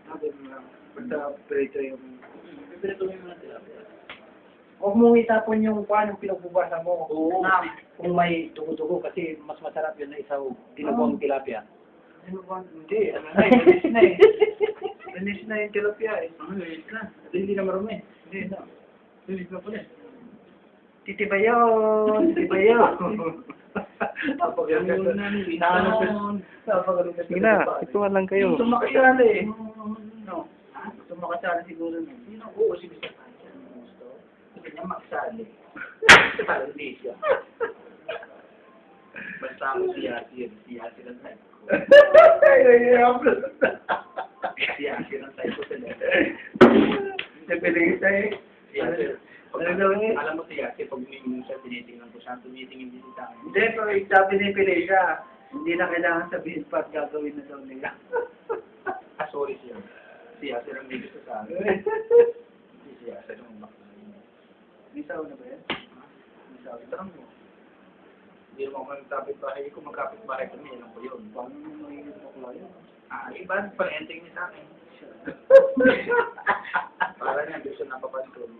Sabi mo lang. Basta prito yung... Pipirito mo yung mga tilapia. Huwag mong itapon yung kwan, yung pinagbubasan mo. Oo. Na, kung may dugo-dugo, kasi mas masarap yun na isaw, dinuguang tilapia. Ano ba? Hindi, ano na, linis na eh. Linis na yung tilapia eh. Linis na. Hindi na marumi. Hindi na. Linis na pala eh. Titibayon! Titibayon! Napagaling na. Napagaling na. Sige na, ituwan lang kayo. Gusto makasali eh. No. Gusto makasali siguro na. Hindi na, oo, sige sa kanya. Gusto niya makasali. Parang hindi siya. Basta ako si Yasir. Si Yasir ang type ko. Si Yasir ang type ko sila. Hindi piling sa'yo. Si Yasir. Ano daw niya? Alam mo si Yasir, pag umiinom siya, tinitingnan ko siya. Tumitingin din sa akin. Hindi, pero sabi ni Pili siya, hindi na kailangan sabihin pa at gagawin na daw nila. Ah, sorry siya. Si Yasir ang may gusto sa akin. Hindi si Yasir ang makakain. May sawa na ba yan? May sabi, tarang mo. Hindi naman ako nagtapit bahay ko, magkapit bahay kami, alam ko yun. Paano mo magiging bakla yun? Ah, iba, pang-entering niya sa akin. Para niya, gusto na papansin.